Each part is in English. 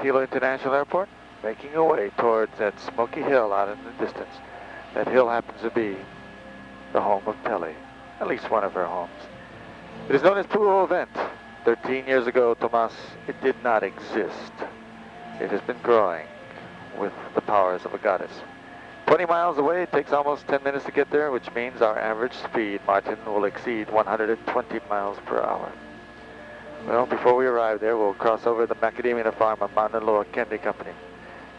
Hilo International Airport, making our way towards that smoky hill out in the distance. That hill happens to be the home of Pele, at least one of her homes. It is known as Pu'u Event. 13 years ago, Tomas, it did not exist. It has been growing with the powers of a goddess. 20 miles away, it takes almost 10 minutes to get there, which means our average speed, Martin, will exceed 120 miles per hour. Well, before we arrive there, we'll cross over the macadamia farm of Mauna Loa Candy Company.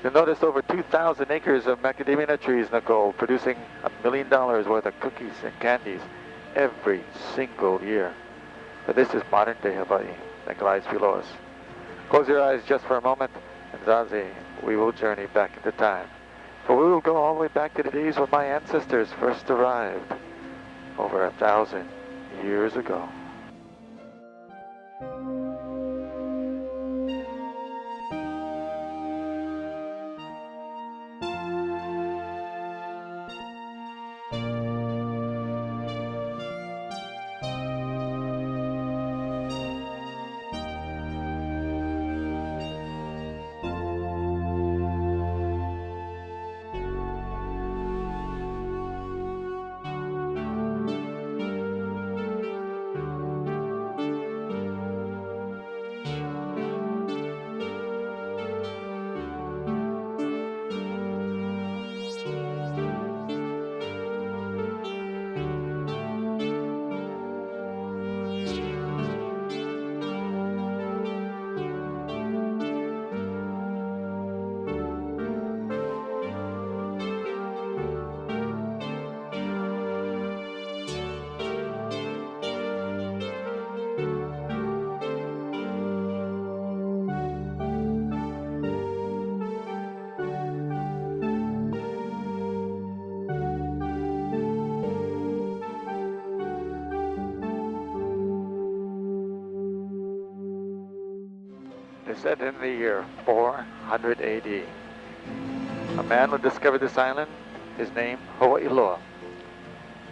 You'll notice over 2,000 acres of macadamia trees, Nicole, producing $1 million worth of cookies and candies every single year. But this is modern-day Hawaii that glides below us. Close your eyes just for a moment, and Zaze, we will journey back into time. For we will go all the way back to the days when my ancestors first arrived, over 1,000 years ago. It is said in the year 400 AD, a man would discover this island, his name Hawaii Loa.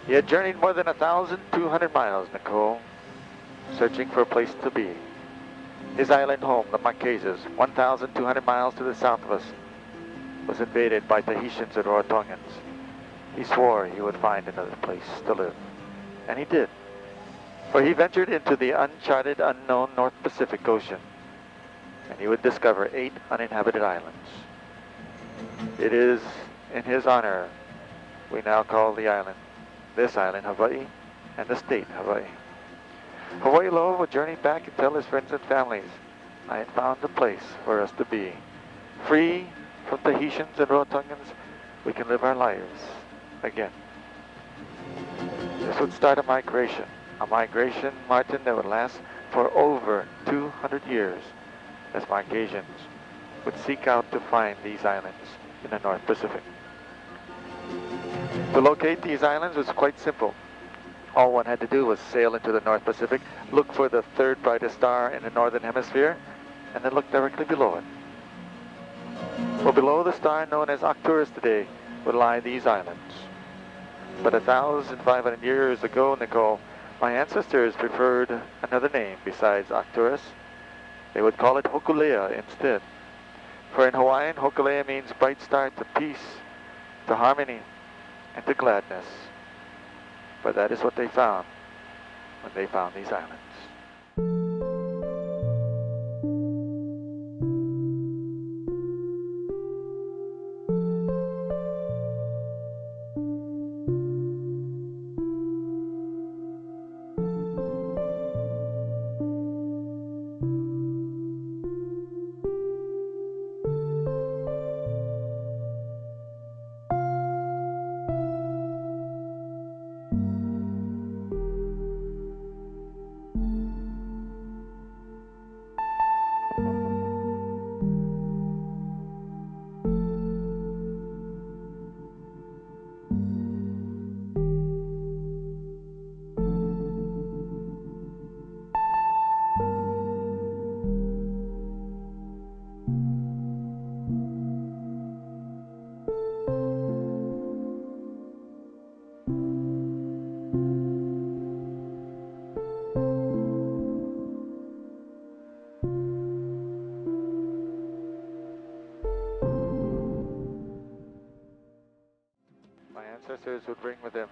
He had journeyed more than 1,200 miles, Nicole, searching for a place to be. His island home, the Marquesas, 1,200 miles to the south of us, was invaded by Tahitians and Rarotongans. He swore he would find another place to live, and he did, for he ventured into the uncharted, unknown North Pacific Ocean, and he would discover 8 uninhabited islands. It is in his honor we now call this island Hawaii, and the state Hawaii. Hawaii Loa would journey back and tell his friends and families, I had found a place for us to be. Free from Tahitians and Rarotongans, we can live our lives again. This would start a migration, Martin, that would last for over 200 years, as Marquesians would seek out to find these islands in the North Pacific. To locate these islands was quite simple. All one had to do was sail into the North Pacific, look for the third brightest star in the northern hemisphere, and then look directly below it. Well, below the star known as Arcturus today would lie these islands. But 1,500 years ago, Nicole, my ancestors preferred another name besides Arcturus. They would call it Hokulea instead. For in Hawaiian, Hokulea means bright star to peace, to harmony, and to gladness. But that is what they found when they found these islands. ancestors would bring with them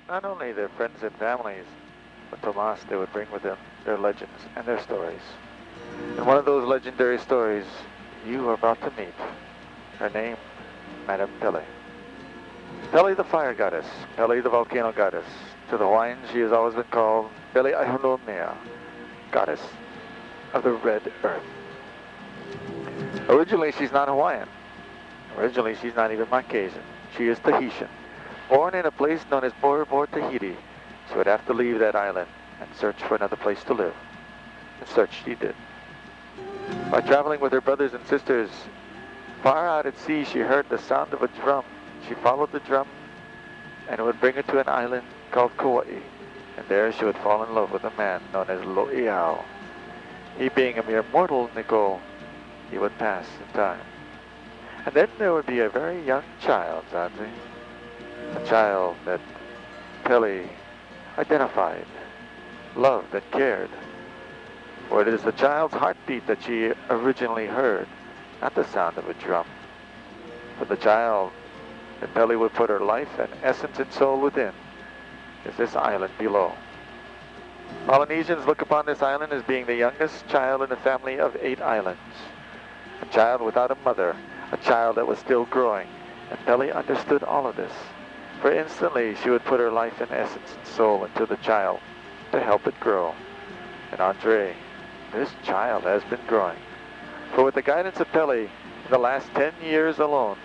not only their friends and families, but Tomas, they would bring with them their legends and their stories. And one of those legendary stories you are about to meet, her name, Madame Pele. Pele the fire goddess, Pele the volcano goddess. To the Hawaiians, she has always been called Pele Aihonomea, goddess of the red earth. Originally, she's not Hawaiian. Originally, she's not even Marquesan. She is Tahitian. Born in a place known as Bora Bora, Tahiti, she would have to leave that island and search for another place to live. And search she did. By traveling with her brothers and sisters, far out at sea, she heard the sound of a drum. She followed the drum, and it would bring her to an island called Kauaʻi. And there she would fall in love with a man known as Niʻihau. He being a mere mortal, Nicole, he would pass in time. And then there would be a very young child, Zadzi. A child that Pele identified, loved, and cared. For it is the child's heartbeat that she originally heard, not the sound of a drum. For the child that Pele would put her life and essence and soul within is this island below. Polynesians look upon this island as being the youngest child in a family of 8 islands. A child without a mother, a child that was still growing, and Pele understood all of this. For instantly she would put her life and essence and soul into the child to help it grow. And Andre, this child has been growing. For with the guidance of Pele, in the last 10 years alone,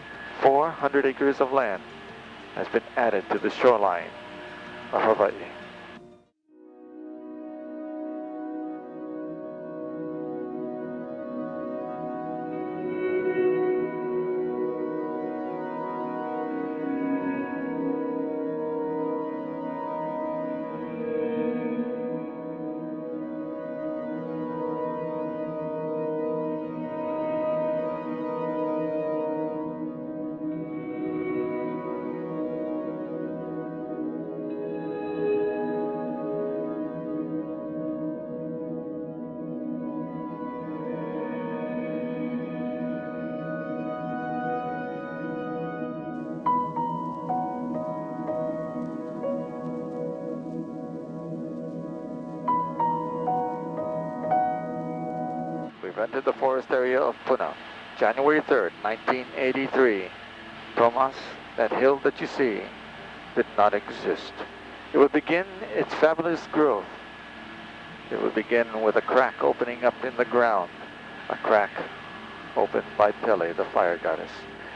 400 acres of land has been added to the shoreline of Hawaii. We've entered the forest area of Puna, January 3rd, 1983. Tomas, that hill that you see did not exist. It would begin its fabulous growth. It would begin with a crack opening up in the ground, a crack opened by Pele, the fire goddess.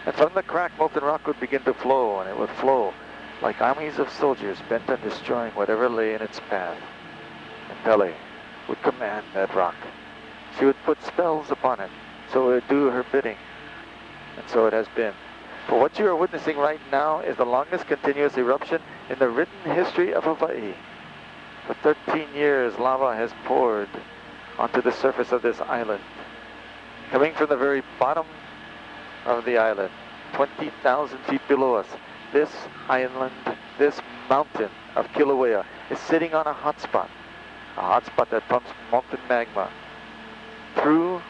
And from the crack, molten rock would begin to flow, and it would flow like armies of soldiers bent on destroying whatever lay in its path. And Pele would command that rock. She would put spells upon it, so it would do her bidding. And so it has been. For what you are witnessing right now is the longest continuous eruption in the written history of Hawaii. For 13 years, lava has poured onto the surface of this island. Coming from the very bottom of the island, 20,000 feet below us, this island, this mountain of Kilauea is sitting on a hot spot that pumps molten magma through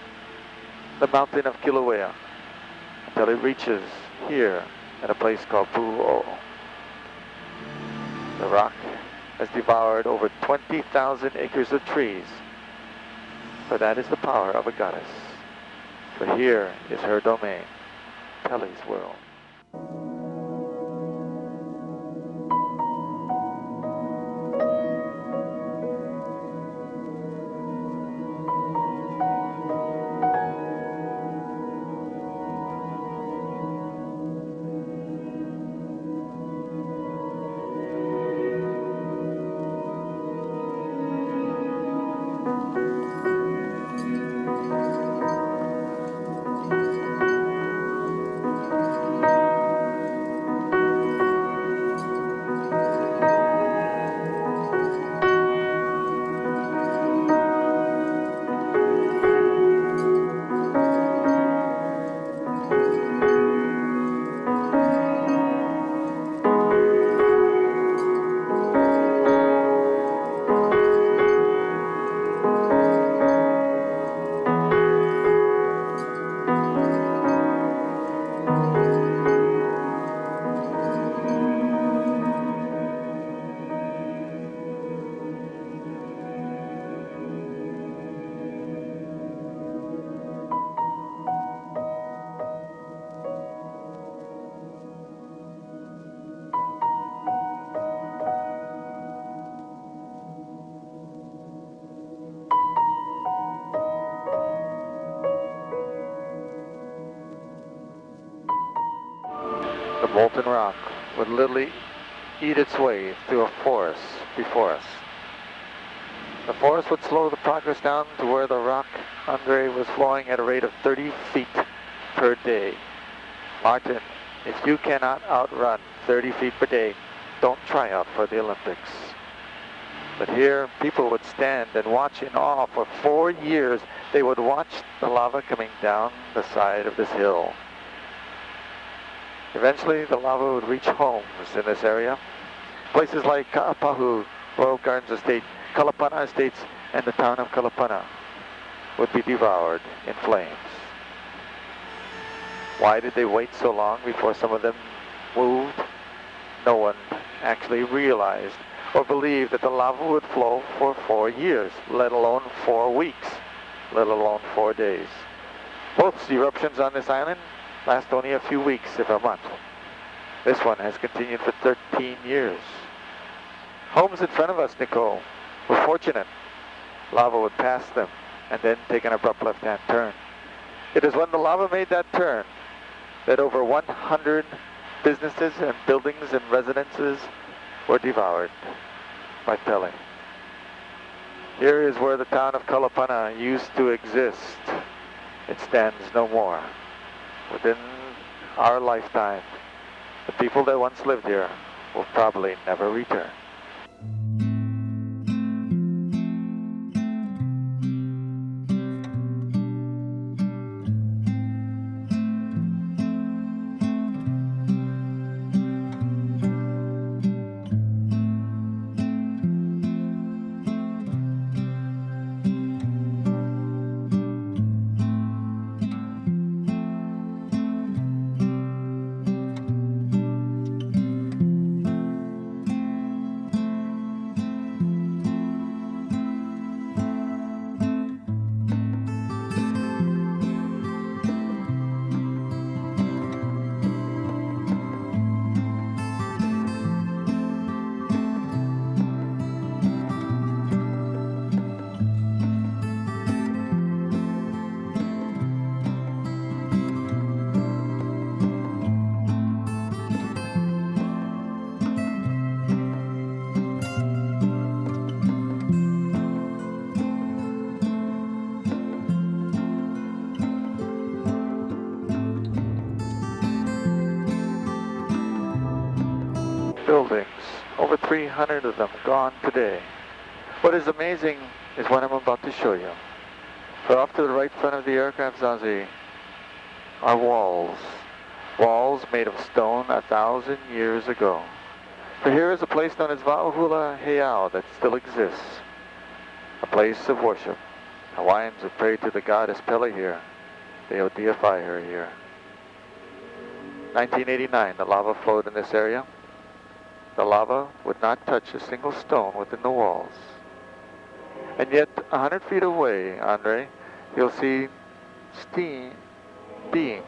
the mountain of Kilauea until it reaches here at a place called Pu'u'o. The rock has devoured over 20,000 acres of trees, for that is the power of a goddess. For here is her domain, Pele's world. The molten rock would literally eat its way through a forest before us. The forest would slow the progress down to where the rock, Andre, was flowing at a rate of 30 feet per day. Martin, if you cannot outrun 30 feet per day, don't try out for the Olympics. But here, people would stand and watch in awe. For 4 years, they would watch the lava coming down the side of this hill. Eventually, the lava would reach homes in this area. Places like Ka'apahu, Royal Gardens Estate, Kalapana Estates, and the town of Kalapana would be devoured in flames. Why did they wait so long before some of them moved? No one actually realized or believed that the lava would flow for 4 years, let alone 4 weeks, let alone 4 days. Both eruptions on this island last only a few weeks, if a month. This one has continued for 13 years. Homes in front of us, Nicole, were fortunate. Lava would pass them and then take an abrupt left-hand turn. It is when the lava made that turn that over 100 businesses and buildings and residences were devoured by Pele. Here is where the town of Kalapana used to exist. It stands no more. Within our lifetime, the people that once lived here will probably never return. Buildings, over 300 of them gone today. What is amazing is what I'm about to show you. For off to the right front of the aircraft Zazi are walls. Walls made of stone 1,000 years ago. For here is a place known as Wa'uhula Heiau that still exists. A place of worship. Hawaiians would pray to the goddess Pele here. They would deify her here. 1989, the lava flowed in this area. The lava would not touch a single stone within the walls. And yet, 100 feet away, Andre, you'll see steam beams.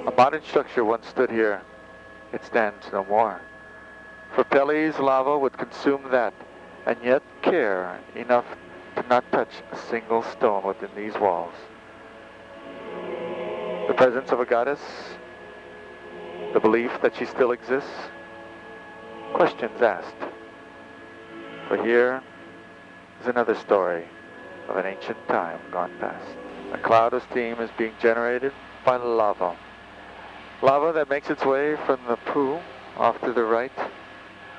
A modern structure once stood here. It stands no more. For Pele's lava would consume that, and yet care enough to not touch a single stone within these walls. The presence of a goddess, the belief that she still exists, questions asked. For here is another story of an ancient time gone past. A cloud of steam is being generated by lava. Lava that makes its way from the pool off to the right,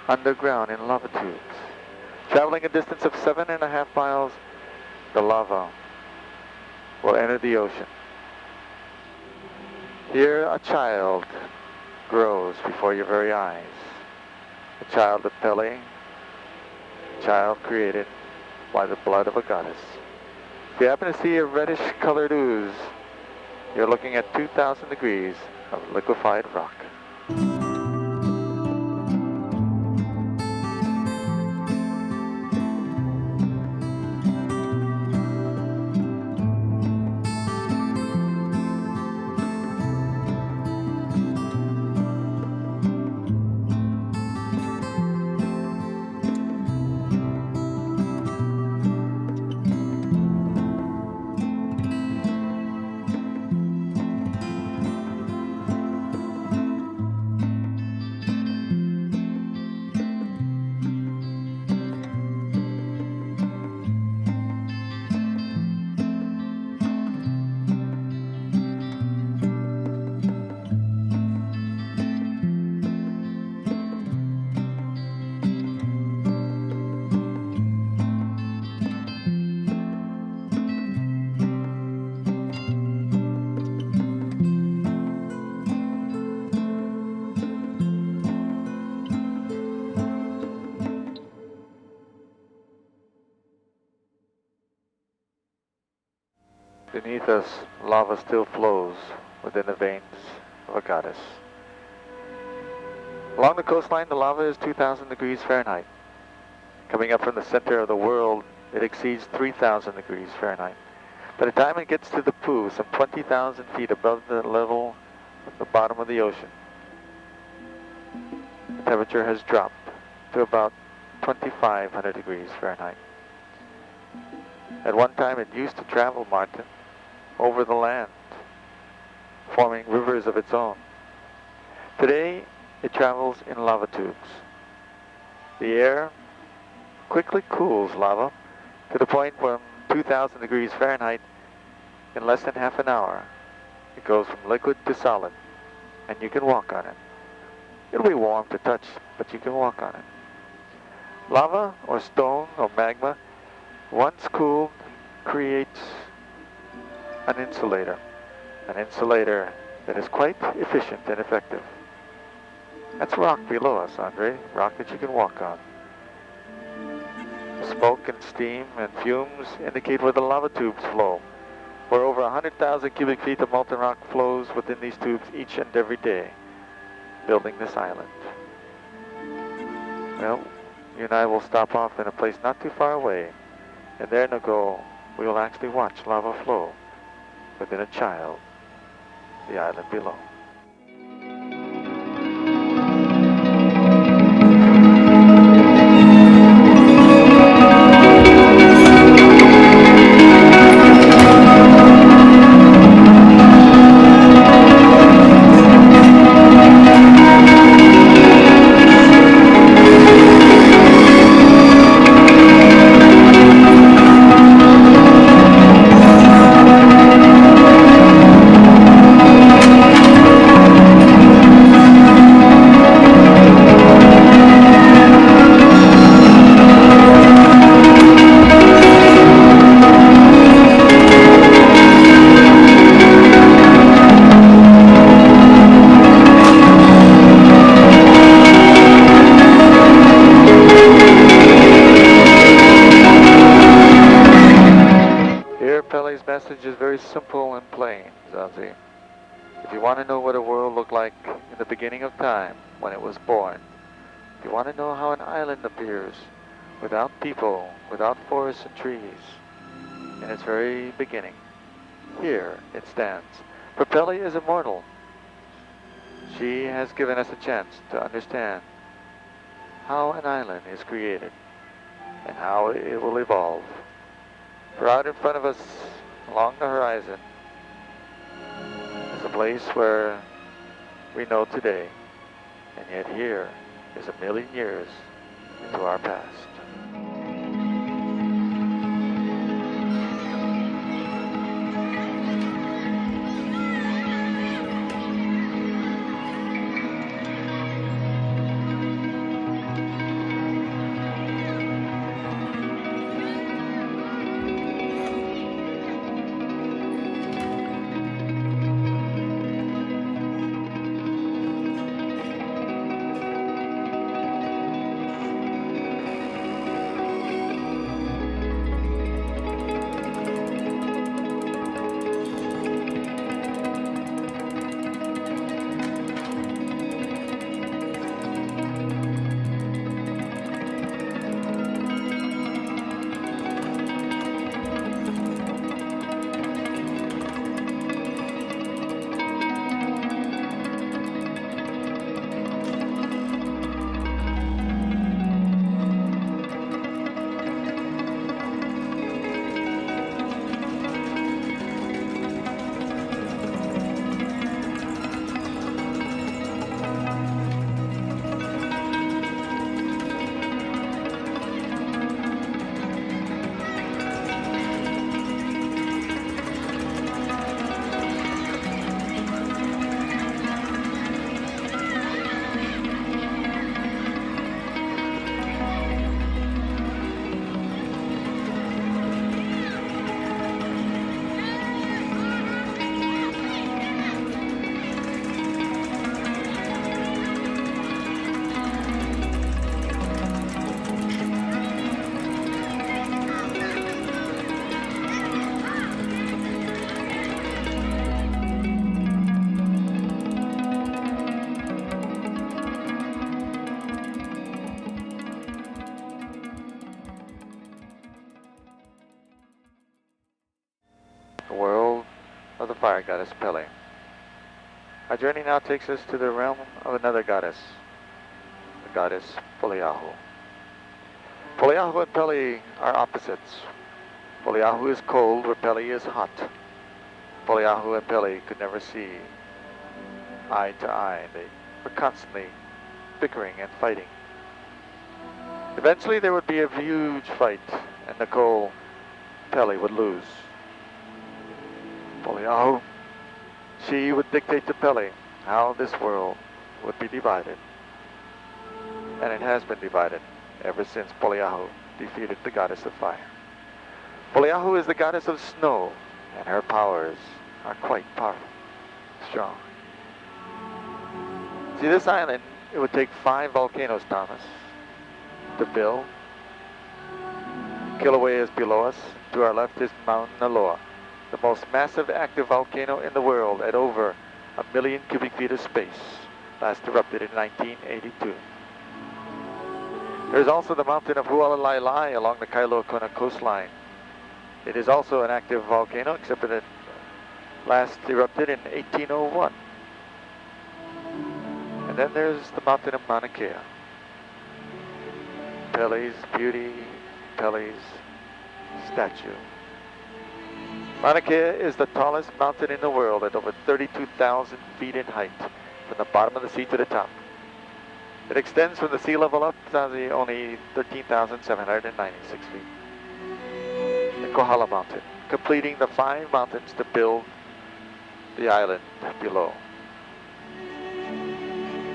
underground in lava tubes. Traveling a distance of 7.5 miles, the lava will enter the ocean. Here a child grows before your very eyes. A child of Pele, a child created by the blood of a goddess. If you happen to see a reddish colored ooze, you're looking at 2,000 degrees of liquefied rock. Beneath us, lava still flows within the veins of a goddess. Along the coastline, the lava is 2,000 degrees Fahrenheit. Coming up from the center of the world, it exceeds 3,000 degrees Fahrenheit. By the time it gets to the Poo, some 20,000 feet above the level of the bottom of the ocean, the temperature has dropped to about 2,500 degrees Fahrenheit. At one time, it used to travel, Martin, over the land, forming rivers of its own. Today, it travels in lava tubes. The air quickly cools lava to the point where 2,000 degrees Fahrenheit, in less than half an hour, it goes from liquid to solid, and you can walk on it. It'll be warm to touch, but you can walk on it. Lava, or stone, or magma, once cooled, creates an insulator that is quite efficient and effective. That's rock below us, Andre, rock that you can walk on. Smoke and steam and fumes indicate where the lava tubes flow, where over 100,000 cubic feet of molten rock flows within these tubes each and every day, building this island. Well, you and I will stop off in a place not too far away, and there, Nago, we will actually watch lava flow within a child, the island below. Message is very simple and plain, Zazie. If you want to know what a world looked like in the beginning of time, when it was born, if you want to know how an island appears, without people, without forests and trees, in its very beginning, here it stands. For Pele is immortal. She has given us a chance to understand how an island is created and how it will evolve. For out in front of us, along the horizon, is a place where we know today, and yet here is 1,000,000 years into our past. fire goddess Pele. Our journey now takes us to the realm of another goddess, the goddess Poliahu. Poliahu and Pele are opposites. Poliahu is cold where Pele is hot. Poliahu and Pele could never see eye to eye. They were constantly bickering and fighting. Eventually there would be a huge fight, and Nicole Pele would lose. Poliahu, she would dictate to Pele how this world would be divided. And it has been divided ever since Poliahu defeated the goddess of fire. Poliahu is the goddess of snow, and her powers are quite powerful, strong. See, this island, it would take 5 volcanoes, Thomas, to build. Kilauea is below us. To our left is Mount Naloa, the most massive active volcano in the world at over 1 million cubic feet of space, last erupted in 1982. There's also the mountain of Hualalai along the Kailua Kona coastline. It is also an active volcano, except that it last erupted in 1801. And then there's the mountain of Mauna Kea. Pele's beauty, Pele's statue. Mauna Kea is the tallest mountain in the world at over 32,000 feet in height, from the bottom of the sea to the top. It extends from the sea level up to only 13,796 feet. The Kohala Mountain, completing the 5 mountains to build the island below.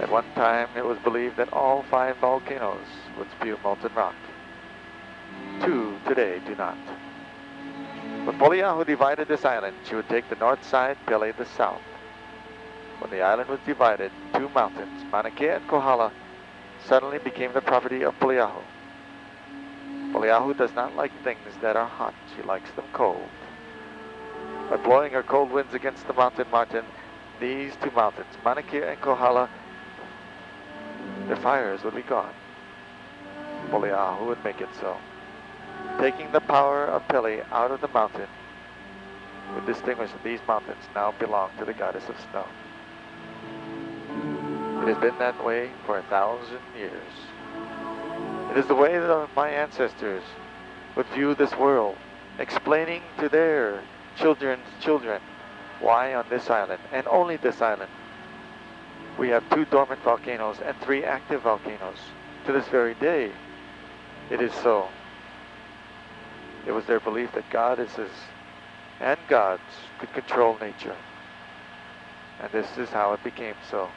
At one time, it was believed that all 5 volcanoes would spew molten rock. 2 today do not. When Poliahu divided this island, she would take the north side, Pele the south. When the island was divided, 2 mountains, Mauna Kea and Kohala, suddenly became the property of Poliahu. Poliahu does not like things that are hot. She likes them cold. By blowing her cold winds against the mountain Martin, these 2 mountains, Mauna Kea and Kohala, their fires would be gone. Poliahu would make it so. Taking the power of Pele out of the mountain would distinguish that these mountains now belong to the goddess of snow. It has been that way for 1,000 years. It is the way that my ancestors would view this world, explaining to their children's children why on this island, and only this island, we have 2 dormant volcanoes and 3 active volcanoes. To this very day, it is so. It was their belief that goddesses and gods could control nature. And this is how it became so.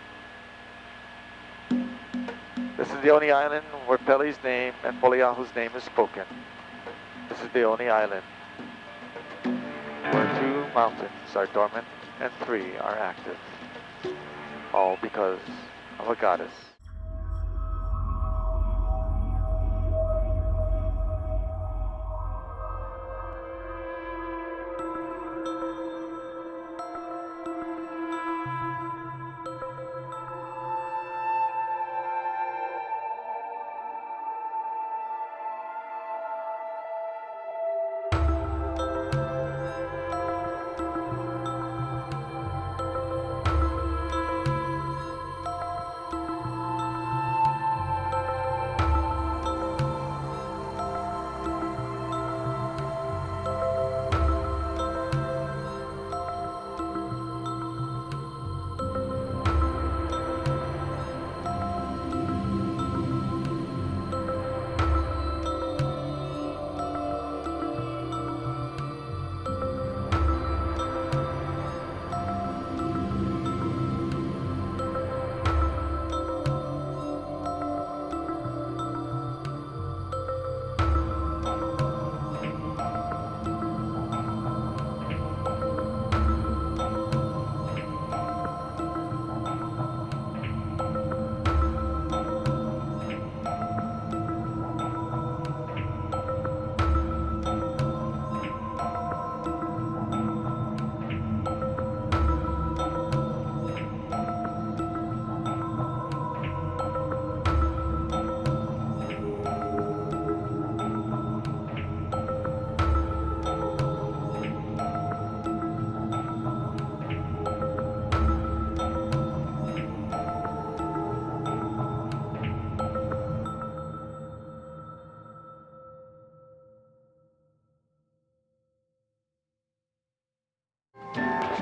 This is the only island where Pele's name and Poliahu's name is spoken. This is the only island where 2 mountains are dormant and 3 are active. All because of a goddess.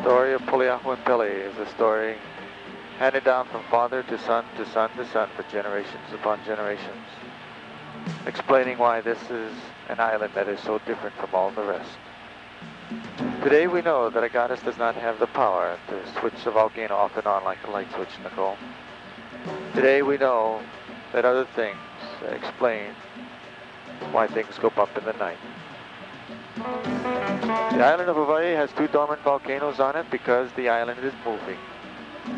story of Poliahu and Pele is a story handed down from father to son to son to son for generations upon generations, explaining why this is an island that is so different from all the rest. Today we know that a goddess does not have the power to switch the volcano off and on like a light switch, Nicole. Today we know that other things explain why things go bump in the night. The island of Hawaii has 2 dormant volcanoes on it because the island is moving.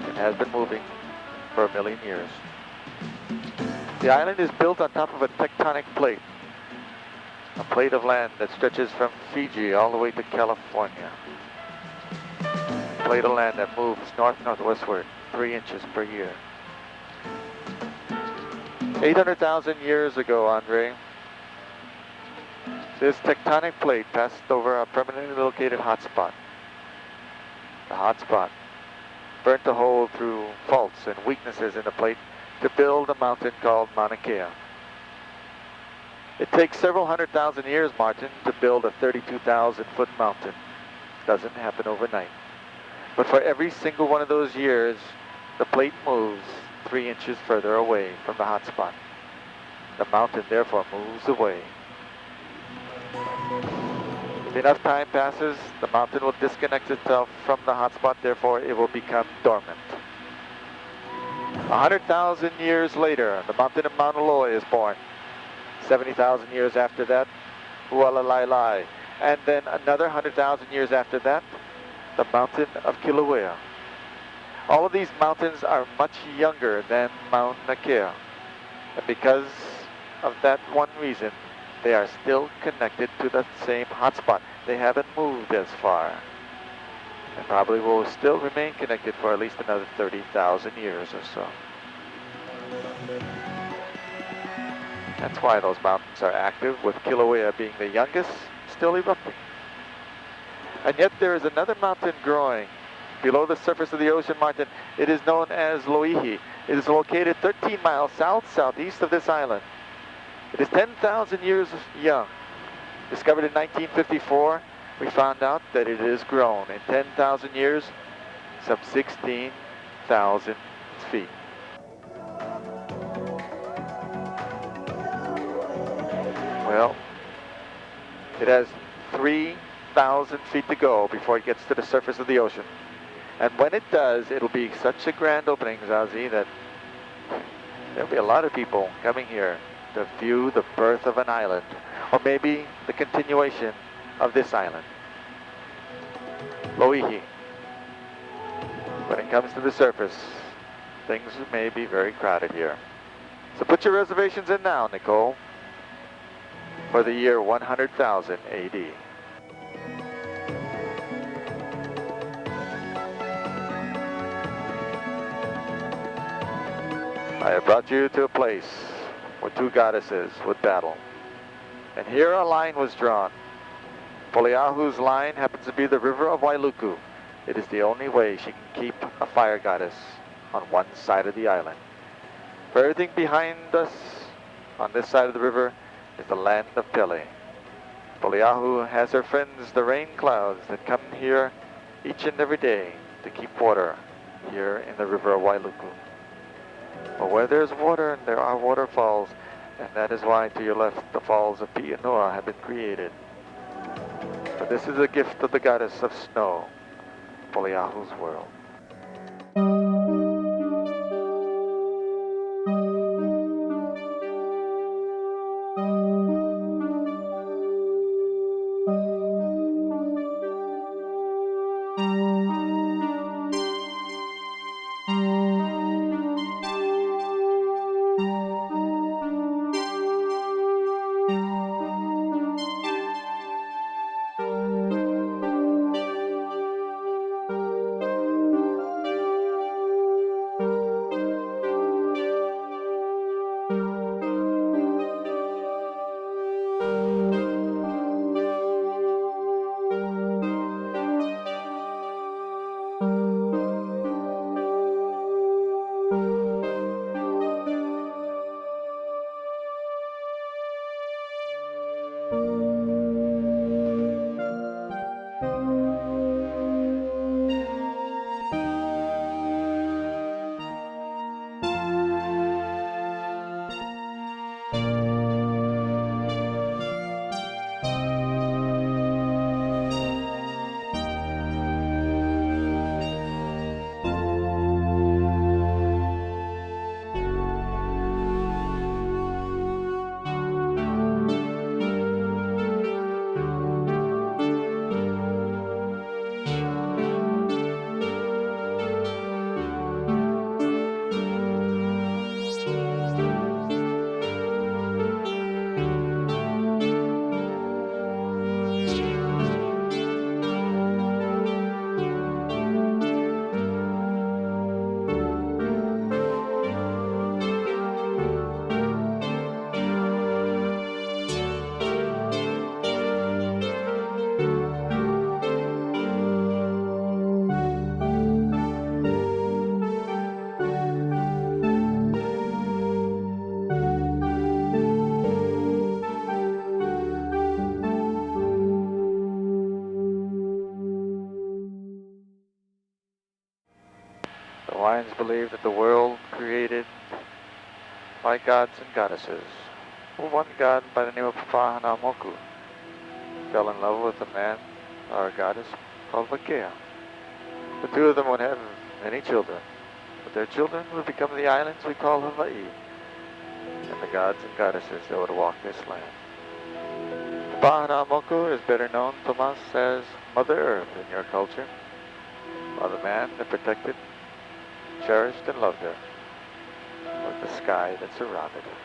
It has been moving for 1,000,000 years. The island is built on top of a tectonic plate, a plate of land that stretches from Fiji all the way to California. A plate of land that moves north-northwestward 3 inches per year. 800,000 years ago, Andre, this tectonic plate passed over a permanently located hotspot. The hotspot burnt a hole through faults and weaknesses in the plate to build a mountain called Mauna Kea. It takes several 100,000 years, Martin, to build a 32,000-foot mountain. Doesn't happen overnight. But for every single one of those years, the plate moves 3 inches further away from the hotspot. The mountain therefore moves away. If enough time passes, the mountain will disconnect itself from the hotspot, therefore it will become dormant. 100,000 years later, the mountain of Mauna Loa is born. 70,000 years after that, Hualalai. And then another 100,000 years after that, the mountain of Kilauea. All of these mountains are much younger than Mauna Kea. And because of that one reason, they are still connected to the same hotspot. They haven't moved as far. And probably will still remain connected for at least another 30,000 years or so. That's why those mountains are active, with Kilauea being the youngest, still erupting. And yet there is another mountain growing below the surface of the ocean, Martin. It is known as Loihi. It is located 13 miles south-southeast of this island. It is 10,000 years young. Discovered in 1954, we found out that it has grown in 10,000 years, some 16,000 feet. Well, it has 3,000 feet to go before it gets to the surface of the ocean. And when it does, it'll be such a grand opening, Zazie, that there'll be a lot of people coming here to view the birth of an island, or maybe the continuation of this island. Loihi. When it comes to the surface, things may be very crowded here. So put your reservations in now, Nicole, for the year 100,000 AD. I have brought you to a place where 2 goddesses would battle. And here a line was drawn. Poliahu's line happens to be the river of Wailuku. It is the only way she can keep a fire goddess on one side of the island. For everything behind us on this side of the river is the land of Pele. Poliahu has her friends, the rain clouds, that come here each and every day to keep water here in the river of Wailuku. But where there's water, there are waterfalls, and that is why to your left the falls of Pi'inoa have been created. But this is a gift of the goddess of snow, Poliahu's world. believe that the world created by gods and goddesses. One god by the name of Papahānaumokuākea fell in love with a man or a goddess called Wakea. The two of them would have many children, but their children would become the islands we call Hawaiʻi, and the gods and goddesses that would walk this land. Papahānaumokuākea is better known from us as Mother Earth in your culture, while the man that protected, cherished, and loved her was the sky that surrounded her.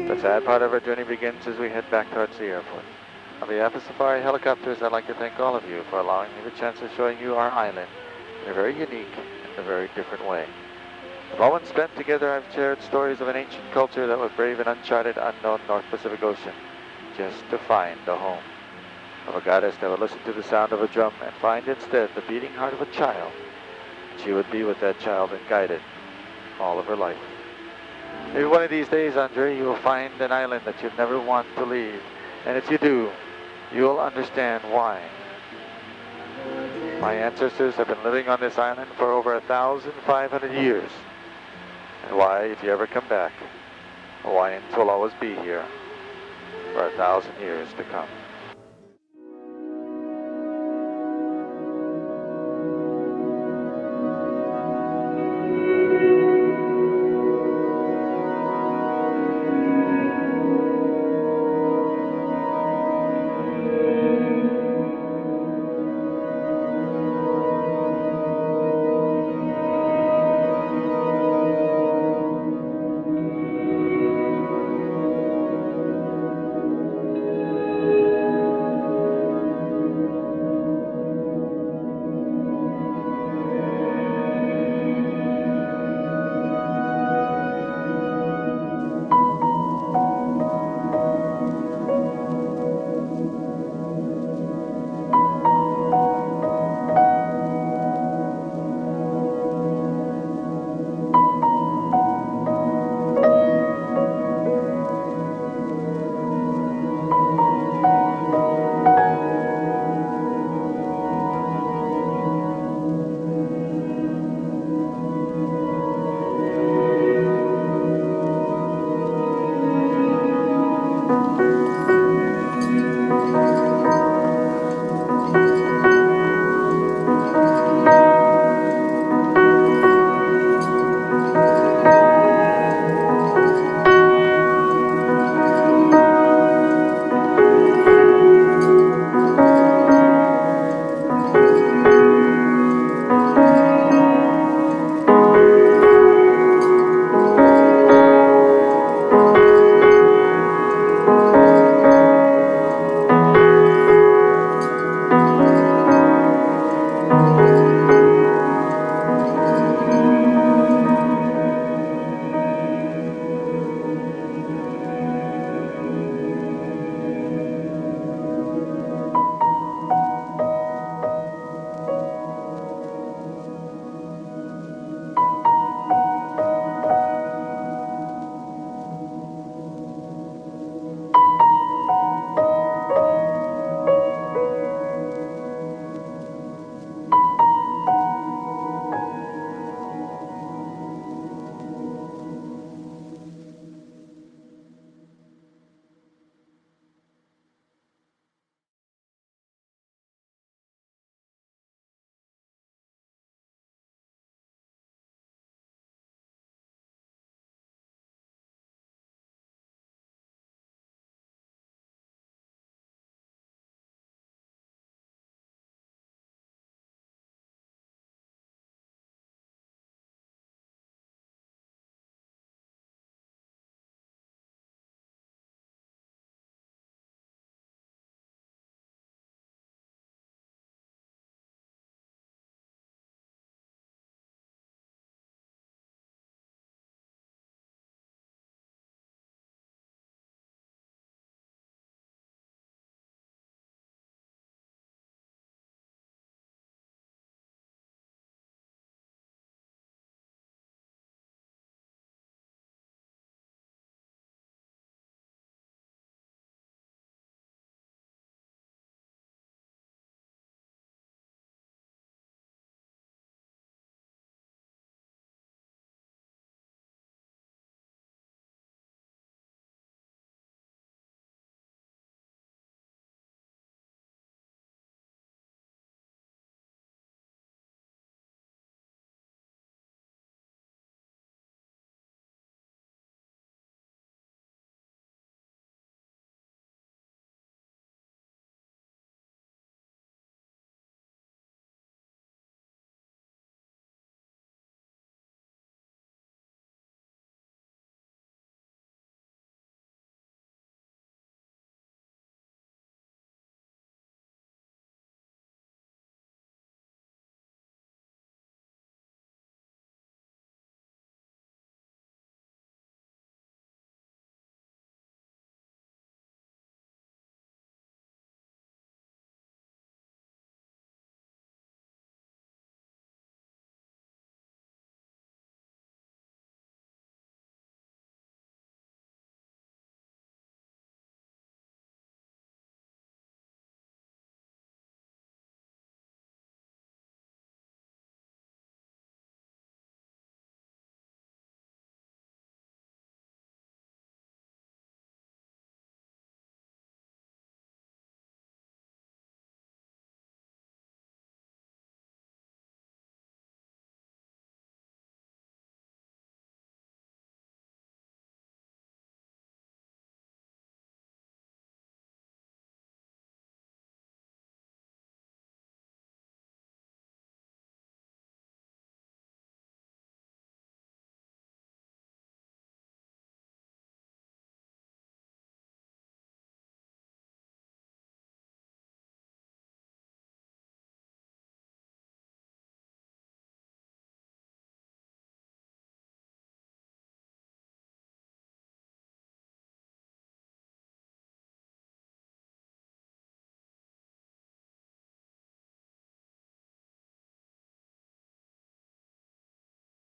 The sad part of our journey begins as we head back towards the airport. On behalf of Safari Helicopters, I'd like to thank all of you for allowing me the chance of showing you our island in a very unique and a very different way. The moments spent together, I've shared stories of an ancient culture that would brave an uncharted, unknown North Pacific Ocean just to find a home. Of a goddess that would listen to the sound of a drum and find instead the beating heart of a child. She would be with that child and guide it all of her life. Maybe one of these days, Andre, you will find an island that you'd never want to leave. And if you do, you'll understand why. My ancestors have been living on this island for over 1,500 years. And why, if you ever come back, Hawaiians will always be here for 1,000 years to come.